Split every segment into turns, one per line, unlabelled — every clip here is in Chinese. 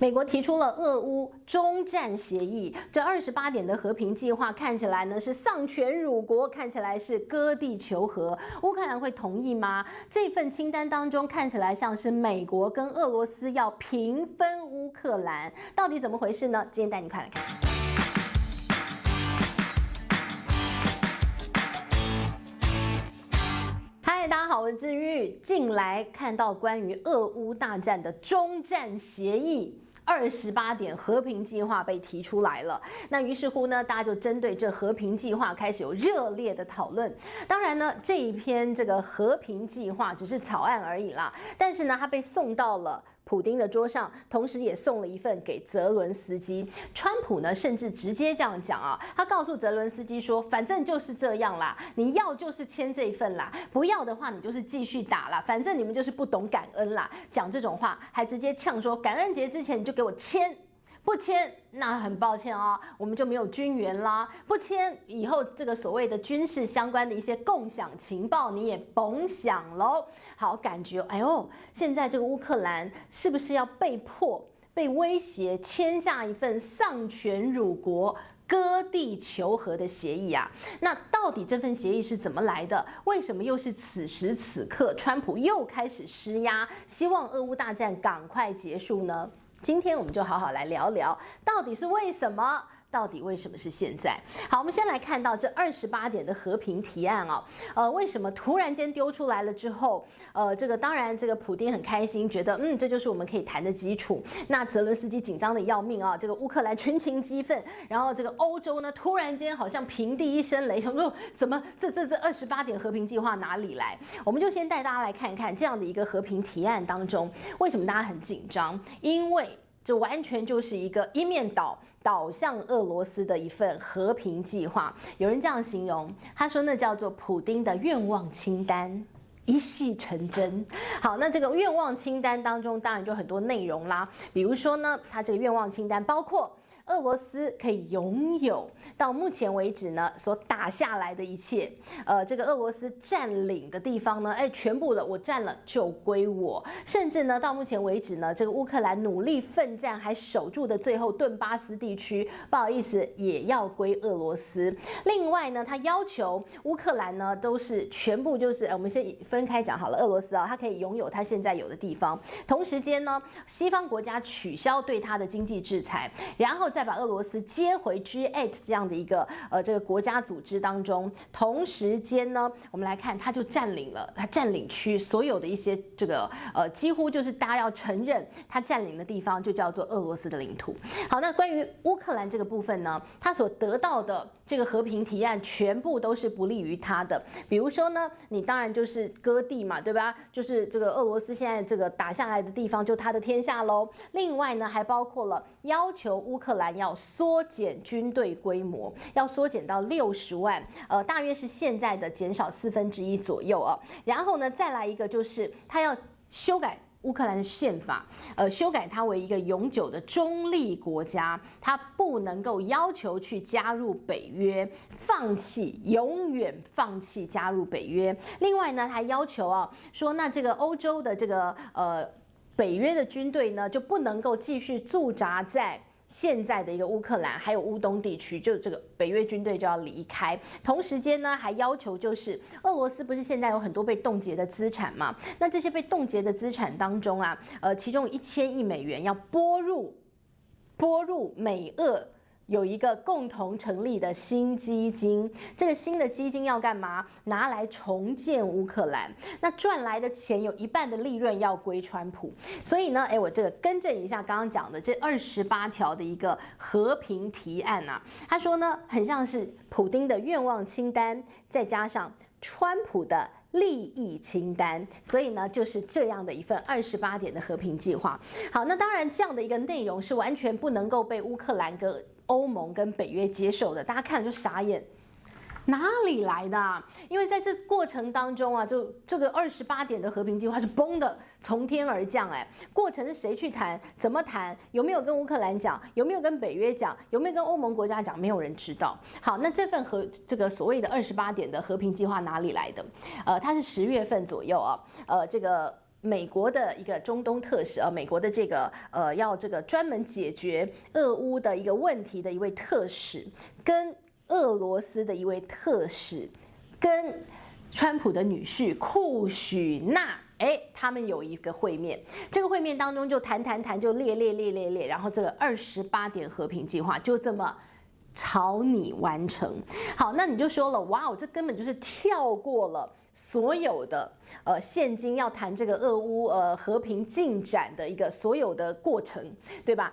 美国提出了俄乌终战协议，这28点的和平计划看起来呢是丧权辱国，看起来是割地求和。乌克兰会同意吗？这份清单当中看起来像是美国跟俄罗斯要平分乌克兰，到底怎么回事呢？今天带你快来看。嗨，大家好，我是志玉。近来看到关于俄乌大战的终战协议。28点和平计划被提出来了，那于是乎呢，大家就针对这和平计划开始有热烈的讨论。当然呢，这一篇这个和平计划只是草案而已啦，但是呢，它被送到了普丁的桌上，同时也送了一份给泽伦斯基。川普呢，甚至直接这样讲啊，他告诉泽伦斯基说，反正就是这样啦，你要就是签这一份啦，不要的话你就是继续打啦，反正你们就是不懂感恩啦。讲这种话，还直接呛说，感恩节之前你就给我签。不签，那很抱歉啊，我们就没有军援啦。不签，以后这个所谓的军事相关的一些共享情报，你也甭想喽。好，感觉哎呦，现在这个乌克兰是不是要被迫、被威胁签下一份丧权辱国、割地求和的协议啊？那到底这份协议是怎么来的？为什么又是此时此刻，川普又开始施压，希望俄乌大战赶快结束呢？今天我们就好好来聊聊，到底是为什么？到底为什么是现在？好，我们先来看到这28点的和平提案啊，为什么突然间丢出来了之后，这个当然这个普丁很开心，觉得这就是我们可以谈的基础。那泽伦斯基紧张的要命啊，这个乌克兰群情激愤，然后这个欧洲呢突然间好像平地一声雷，想说怎么这28点和平计划哪里来？我们就先带大家来看看这样的一个和平提案当中，为什么大家很紧张？因为这完全就是一个一面倒向俄罗斯的一份和平计划。有人这样形容，他说那叫做普丁的愿望清单。一系成真。好，那这个愿望清单当中当然就很多内容啦，比如说呢，他这个愿望清单包括俄罗斯可以拥有到目前为止呢所打下来的一切，这个俄罗斯占领的地方呢，全部的我占了就归我，甚至呢到目前为止呢，这个乌克兰努力奋战还守住的最后顿巴斯地区，不好意思也要归俄罗斯。另外呢，他要求乌克兰呢都是全部就是，我们先分开讲好了，俄罗斯啊，它可以拥有它现在有的地方，同时间呢，西方国家取消对它的经济制裁，然后再把俄罗斯接回 G8 这样的一个这个国家组织当中，同时间呢，我们来看，他就占领了他占领区所有的一些这个几乎就是大家要承认他占领的地方就叫做俄罗斯的领土。好，那关于乌克兰这个部分呢，他所得到的这个和平提案全部都是不利于他的。比如说呢，你当然就是割地嘛，对吧？就是这个俄罗斯现在这个打下来的地方就他的天下喽。另外呢，还包括了要求乌克兰要缩减军队规模，要缩减到60万，大约是现在的减少1/4左右啊。然后呢，再来一个就是他要修改乌克兰的宪法，修改它为一个永久的中立国家，它不能够要求去加入北约，永远放弃加入北约。另外呢，还要求说那这个欧洲的这个北约的军队呢，就不能够继续驻扎在现在的一个乌克兰还有乌东地区，就这个北约军队就要离开。同时间呢，还要求就是俄罗斯不是现在有很多被冻结的资产嘛？那这些被冻结的资产当中啊，其中1000亿美元要拨入美俄有一个共同成立的新基金，这个新的基金要干嘛？拿来重建乌克兰。那赚来的钱有一半的利润要归川普。所以呢，我这个更正一下刚刚讲的这28条的一个和平提案啊，他说呢，很像是普丁的愿望清单，再加上川普的利益清单，所以呢，就是这样的一份28点的和平计划。好，那当然这样的一个内容是完全不能够被乌克兰跟欧盟跟北约接受的，大家看了就傻眼。哪里来的啊？因为在这过程当中啊，就这个28点的和平计划是崩的从天而降，过程是谁去谈？怎么谈？有没有跟乌克兰讲？有没有跟北约讲？有没有跟欧盟国家讲？没有人知道。好，那这份这个所谓的28点的和平计划哪里来的？它是10月份左右啊，这个美国的一个中东特使美国的这个要这个专门解决俄乌的一个问题的一位特使，跟俄罗斯的一位特使，跟川普的女婿库许纳。他们有一个会面，这个会面当中就谈，就列，然后这个28点和平计划就这么朝你完成。好，那你就说了，哇，这根本就是跳过了所有的现今要谈这个俄乌和平进展的一个所有的过程，对吧？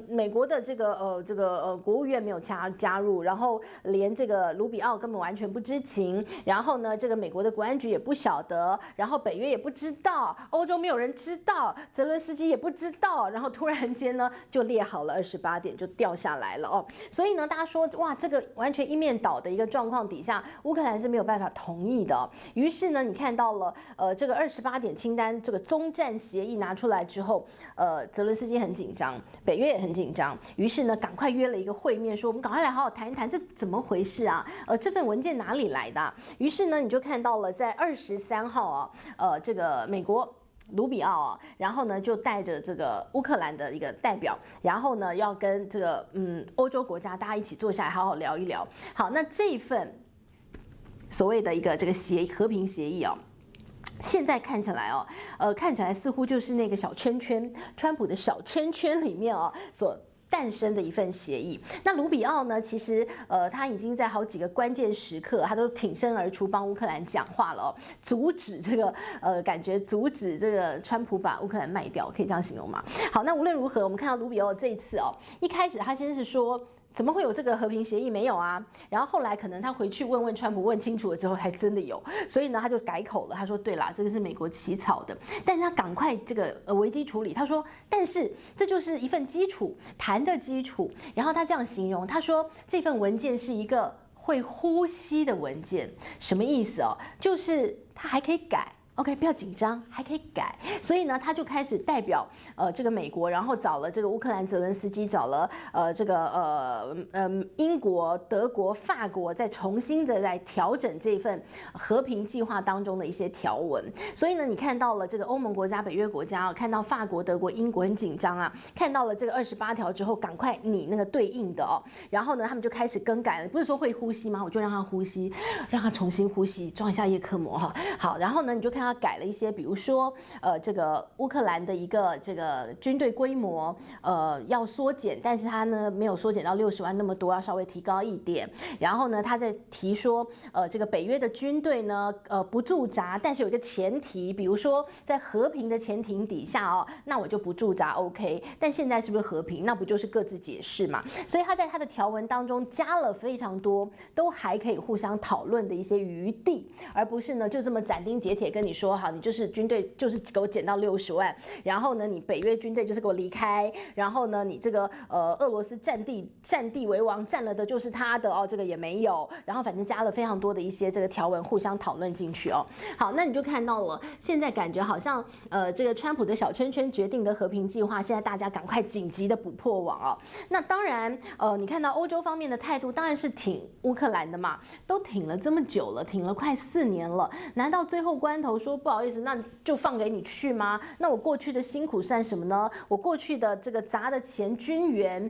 美国的这个国务院没有加入，然后连这个卢比奥根本完全不知情，然后呢，这个美国的国安局也不晓得，然后北约也不知道，欧洲没有人知道，泽伦斯基也不知道，然后突然间呢就列好了28点就掉下来了哦，所以呢大家说哇，这个完全一面倒的一个状况底下，乌克兰是没有办法同意的哦，于是呢你看到了。这个28点清单，这个宗战协议拿出来之后，泽伦斯基很紧张，北约也很紧张，于是呢，赶快约了一个会面，说我们赶快来好好谈一谈，这怎么回事啊？这份文件哪里来的？于是呢，你就看到了在23号啊，这个美国。卢比奥啊，然后呢就带着这个乌克兰的一个代表，然后呢要跟这个欧洲国家大家一起坐下来好好聊一聊。好，那这一份所谓的一个这个和平协议哦。现在看起来哦，看起来似乎就是那个小圈圈，川普的小圈圈里面哦所诞生的一份协议。那卢比奥呢，其实他已经在好几个关键时刻，他都挺身而出帮乌克兰讲话了哦，阻止这个感觉阻止这个川普把乌克兰卖掉，可以这样形容吗？好，那无论如何，我们看到卢比奥这一次哦，一开始他先是说。怎么会有这个和平协议？没有啊。然后后来可能他回去问川普，问清楚了之后，还真的有。所以呢，他就改口了。他说：“对啦，这个是美国起草的。”但是他赶快这个危机处理。他说：“但是这就是一份基础，谈的基础。”然后他这样形容，他说：“这份文件是一个会呼吸的文件。”什么意思哦？就是它还可以改。OK， 不要紧张，还可以改。所以呢，他就开始代表这个美国，然后找了这个乌克兰泽伦斯基，找了英国、德国、法国，再重新的来调整这份和平计划当中的一些条文。所以呢，你看到了这个欧盟国家、北约国家看到法国、德国、英国很紧张啊，看到了这个28条之后，赶快拟那个对应的哦。然后呢，他们就开始更改了，不是说会呼吸吗？我就让他呼吸，让他重新呼吸，装一下叶克膜哈。好，然后呢，你就看。他改了一些，比如说，这个乌克兰的一个这个军队规模，要缩减，但是他呢没有缩减到60万那么多，要稍微提高一点。然后呢，他在提说，这个北约的军队呢，不驻扎，但是有一个前提，比如说在和平的前提底下哦，那我就不驻扎 OK。但现在是不是和平？那不就是各自解释嘛？所以他在他的条文当中加了非常多，都还可以互相讨论的一些余地，而不是呢就这么斩钉截铁跟你。说好，你就是军队，就是给我减到60万，然后呢，你北约军队就是给我离开，然后呢，你这个俄罗斯占地为王，占了的就是他的哦，这个也没有，然后反正加了非常多的一些这个条文互相讨论进去哦。好，那你就看到了，现在感觉好像这个川普的小圈圈决定的和平计划，现在大家赶快紧急的补破网哦。那当然，你看到欧洲方面的态度当然是挺乌克兰的嘛，都挺了这么久了，挺了快4年了，难道最后关头？说不好意思，那就放给你去吗？那我过去的辛苦算什么呢？我过去的这个砸的钱军援，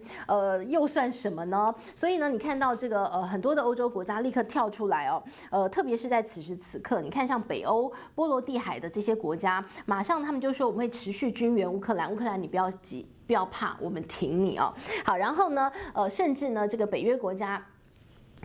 又算什么呢？所以呢，你看到这个很多的欧洲国家立刻跳出来哦，特别是在此时此刻，你看像北欧、波罗的海的这些国家，马上他们就说我们会持续军援乌克兰，乌克兰你不要急，不要怕，我们挺你哦。好，然后呢，甚至呢，这个北约国家。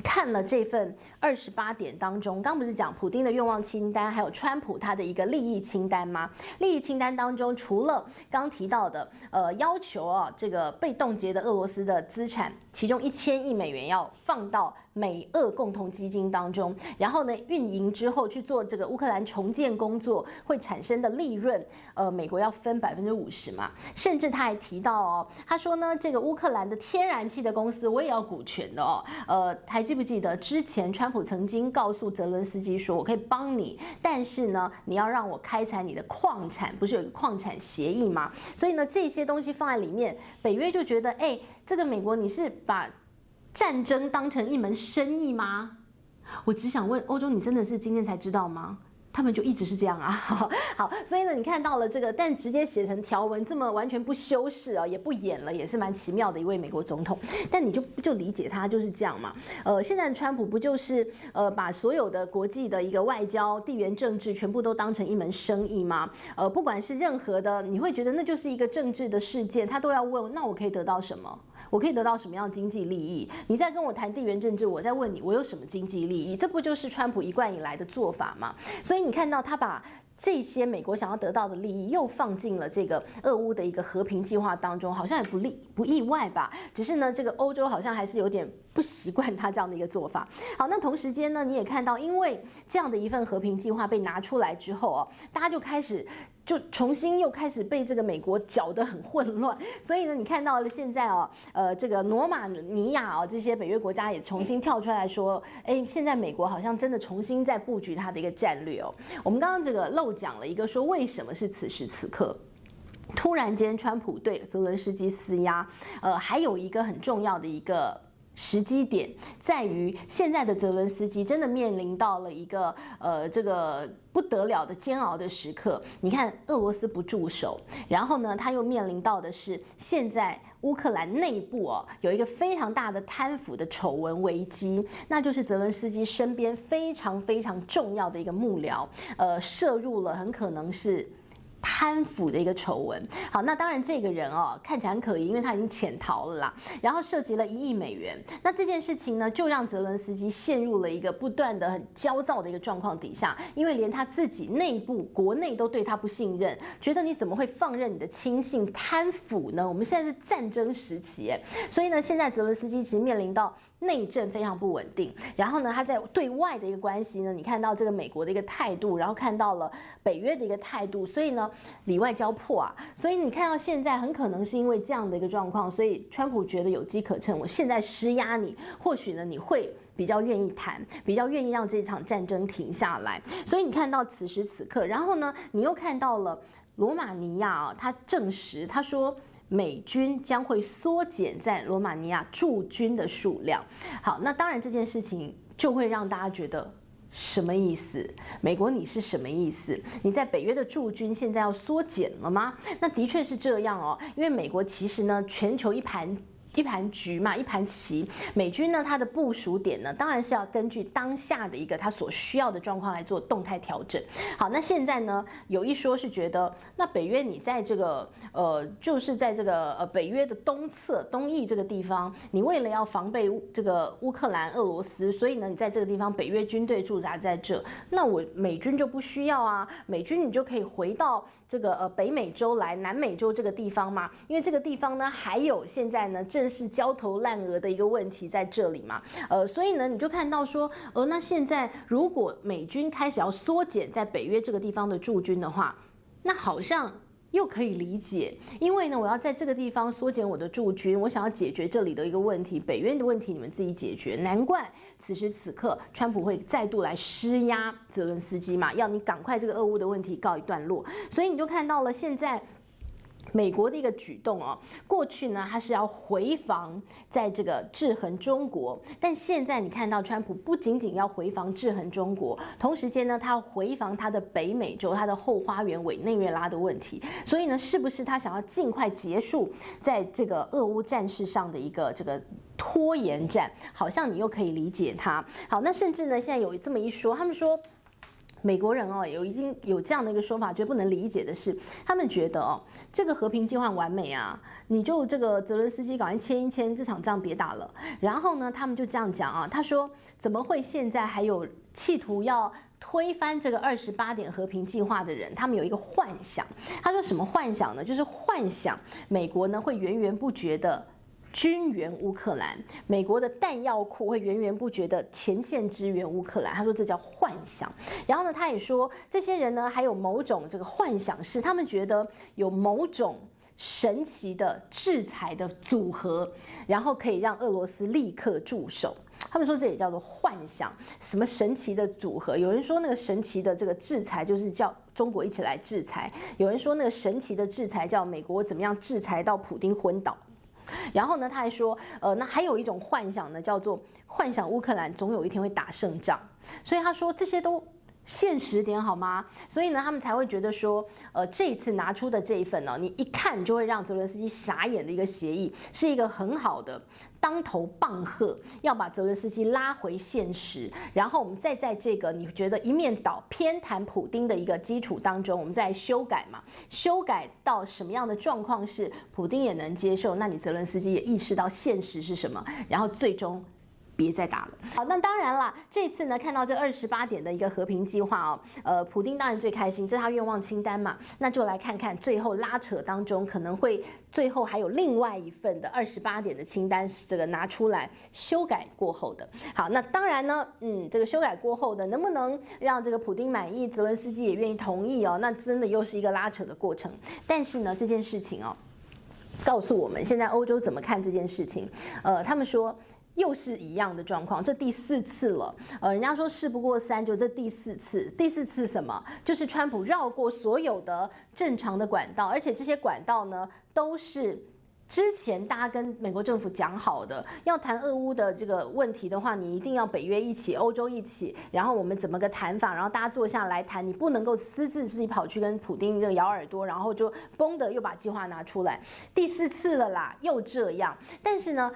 看了这份28点当中，刚不是讲普丁的愿望清单，还有川普他的一个利益清单吗？利益清单当中，除了刚提到的，要求这个被冻结的俄罗斯的资产，其中1000亿美元要放到美俄共同基金当中，然后呢，运营之后去做这个乌克兰重建工作会产生的利润，美国要分50%嘛，甚至他还提到哦，他说呢，这个乌克兰的天然气的公司我也要股权的哦，还记不记得之前川普曾经告诉泽伦斯基说，我可以帮你，但是呢，你要让我开采你的矿产，不是有一个矿产协议吗？所以呢，这些东西放在里面，北约就觉得，这个美国你是把战争当成一门生意吗？我只想问欧洲，你真的是今天才知道吗？他们就一直是这样啊，好，所以呢，你看到了这个，但直接写成条文，这么完全不修饰啊，也不演了，也是蛮奇妙的一位美国总统。但你就理解他就是这样嘛。现在川普不就是把所有的国际的一个外交、地缘政治全部都当成一门生意吗？不管是任何的，你会觉得那就是一个政治的事件，他都要问，那我可以得到什么？我可以得到什么样的经济利益？你在跟我谈地缘政治，我在问你，我有什么经济利益？这不就是川普一贯以来的做法吗？所以你看到他把这些美国想要得到的利益又放进了这个俄乌的一个和平计划当中，好像也不意外吧？只是呢，这个欧洲好像还是有点不习惯他这样的一个做法。好，那同时间呢，你也看到，因为这样的一份和平计划被拿出来之后大家就开始。就重新又开始被这个美国搅得很混乱，所以呢，你看到了现在这个罗马尼亚这些北约国家也重新跳出来说，现在美国好像真的重新在布局它的一个战略我们刚刚这个漏讲了一个说，为什么是此时此刻？突然间，川普对泽伦斯基施压，还有一个很重要的一个时机点在于，现在的泽伦斯基真的面临到了一个这个不得了的煎熬的时刻。你看，俄罗斯不驻守，然后呢，他又面临到的是现在乌克兰内部有一个非常大的贪腐的丑闻危机，那就是泽伦斯基身边非常非常重要的一个幕僚，涉入了很可能是贪腐的一个丑闻。好，那当然这个人看起来很可疑，因为他已经潜逃了啦，然后涉及了1亿美元。那这件事情呢，就让泽伦斯基陷入了一个不断的很焦躁的一个状况底下，因为连他自己内部国内都对他不信任，觉得你怎么会放任你的亲信贪腐呢？我们现在是战争时期所以呢，现在泽伦斯基其实面临到内政非常不稳定，然后呢，他在对外的一个关系呢，你看到这个美国的一个态度，然后看到了北约的一个态度，所以呢，里外交迫啊，所以你看到现在很可能是因为这样的一个状况，所以川普觉得有机可乘，我现在施压你，或许呢你会比较愿意谈，比较愿意让这场战争停下来。所以你看到此时此刻，然后呢，你又看到了罗马尼亚他证实，他说美军将会缩减在罗马尼亚驻军的数量。好，那当然这件事情就会让大家觉得什么意思？美国你是什么意思？你在北约的驻军现在要缩减了吗？那的确是这样因为美国其实呢，全球一盘局嘛，一盘棋。美军呢，它的部署点呢，当然是要根据当下的一个它所需要的状况来做动态调整。好，那现在呢，有一说是觉得，那北约你在这个就是在这个北约的东侧东翼这个地方，你为了要防备这个乌克兰、俄罗斯，所以呢，你在这个地方北约军队驻扎在这，那我美军就不需要啊，美军你就可以回到这个北美洲来，南美洲这个地方嘛，因为这个地方呢，还有现在呢正是焦头烂额的一个问题在这里嘛，所以呢，你就看到说，那现在如果美军开始要缩减在北约这个地方的驻军的话，那好像又可以理解，因为呢，我要在这个地方缩减我的驻军，我想要解决这里的一个问题，北约的问题你们自己解决。难怪此时此刻，川普会再度来施压泽伦斯基嘛，要你赶快这个俄乌的问题告一段落。所以你就看到了现在美国的一个举动过去呢，它是要回防在这个制衡中国，但现在你看到川普不仅仅要回防制衡中国，同时间呢，他要回防他的北美洲、他的后花园委内瑞拉的问题。所以呢，是不是他想要尽快结束在这个俄乌战事上的一个这个拖延战？好像你又可以理解他。好，那甚至呢，现在有这么一说，他们说，美国人已经有这样的一个说法，觉得不能理解的是，他们觉得这个和平计划完美啊，你就这个泽伦斯基赶快签一签，这场仗别打了。然后呢，他们就这样讲他说怎么会现在还有企图要推翻这个28点和平计划的人？他们有一个幻想，他说什么幻想呢？就是幻想美国呢会源源不绝的军援乌克兰，美国的弹药库会源源不绝的前线支援乌克兰。他说这叫幻想。然后呢，他也说这些人呢还有某种这个幻想是，他们觉得有某种神奇的制裁的组合，然后可以让俄罗斯立刻驻守。他们说这也叫做幻想，什么神奇的组合？有人说那个神奇的这个制裁就是叫中国一起来制裁，有人说那个神奇的制裁叫美国怎么样制裁到普丁昏倒。然后呢，他还说，那还有一种幻想呢，叫做幻想乌克兰总有一天会打胜仗。所以他说这些都现实点好吗？所以呢，他们才会觉得说，这一次拿出的这一份呢，你一看就会让泽伦斯基傻眼的一个协议，是一个很好的当头棒喝，要把泽伦斯基拉回现实。然后我们再在这个你觉得一面倒偏袒普丁的一个基础当中，我们再来修改嘛，修改到什么样的状况是普丁也能接受，那你泽伦斯基也意识到现实是什么，然后最终别再打了。好，那当然啦，这次呢看到这28点的一个和平计划哦，普丁当然最开心，这是他愿望清单嘛，那就来看看最后拉扯当中可能会最后还有另外一份的28点的清单，这个拿出来修改过后的。好，那当然呢，这个修改过后的能不能让这个普丁满意，泽伦斯基也愿意同意哦，那真的又是一个拉扯的过程。但是呢，这件事情哦，告诉我们现在欧洲怎么看这件事情，他们说。又是一样的状况，这第4次了。人家说事不过三，就这第4次。第4次什么？就是川普绕过所有的正常的管道，而且这些管道呢，都是之前大家跟美国政府讲好的，要谈俄乌的这个问题的话，你一定要北约一起，欧洲一起，然后我们怎么个谈法，然后大家坐下来谈，你不能够私自己跑去跟普丁这个咬耳朵，然后就嘣的又把计划拿出来。第4次了啦，又这样。但是呢，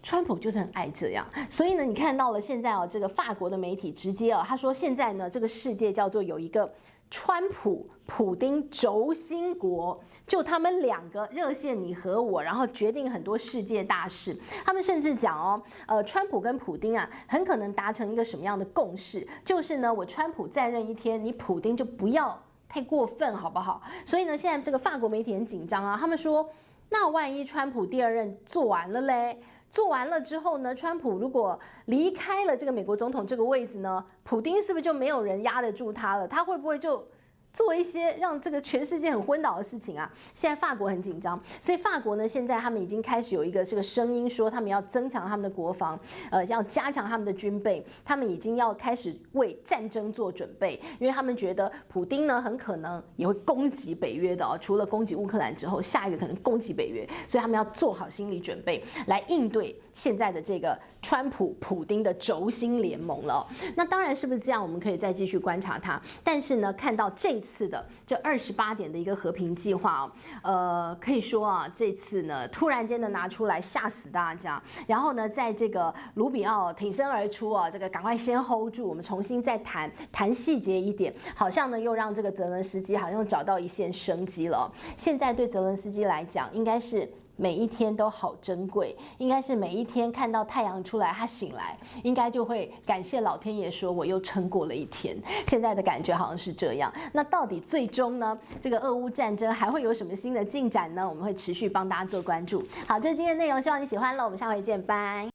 川普就是很爱这样，所以呢，你看到了现在这个法国的媒体直接他说现在呢，这个世界叫做有一个川普、普丁轴心国，就他们2个热线你和我，然后决定很多世界大事。他们甚至讲川普跟普丁很可能达成一个什么样的共识，就是呢，我川普再任1天，你普丁就不要太过分，好不好？所以呢，现在这个法国媒体很紧张他们说，那万一川普第2任做完了嘞？做完了之后呢，川普如果离开了这个美国总统这个位置呢，普丁是不是就没有人压得住他了？他会不会就做一些让这个全世界很昏倒的事情啊？现在法国很紧张，所以法国呢，现在他们已经开始有一个这个声音说，他们要增强他们的国防，要加强他们的军备，他们已经要开始为战争做准备，因为他们觉得普丁呢很可能也会攻击北约的除了攻击乌克兰之后，下一个可能攻击北约，所以他们要做好心理准备来应对现在的这个川普、普丁的轴心联盟了。那当然是不是这样，我们可以再继续观察它。但是呢，看到这次的这28点的一个和平计划可以说这次呢突然间的拿出来吓死大家。然后呢，在这个卢比奥挺身而出这个赶快先 hold 住，我们重新再谈细节一点，好像呢又让这个泽伦斯基好像找到一线生机了。现在对泽伦斯基来讲，应该是每一天都好珍贵，应该是每一天看到太阳出来，他醒来，应该就会感谢老天爷，说我又撑过了一天。现在的感觉好像是这样。那到底最终呢，这个俄乌战争还会有什么新的进展呢？我们会持续帮大家做关注。好，这是今天的内容，希望你喜欢了，我们下回见，拜。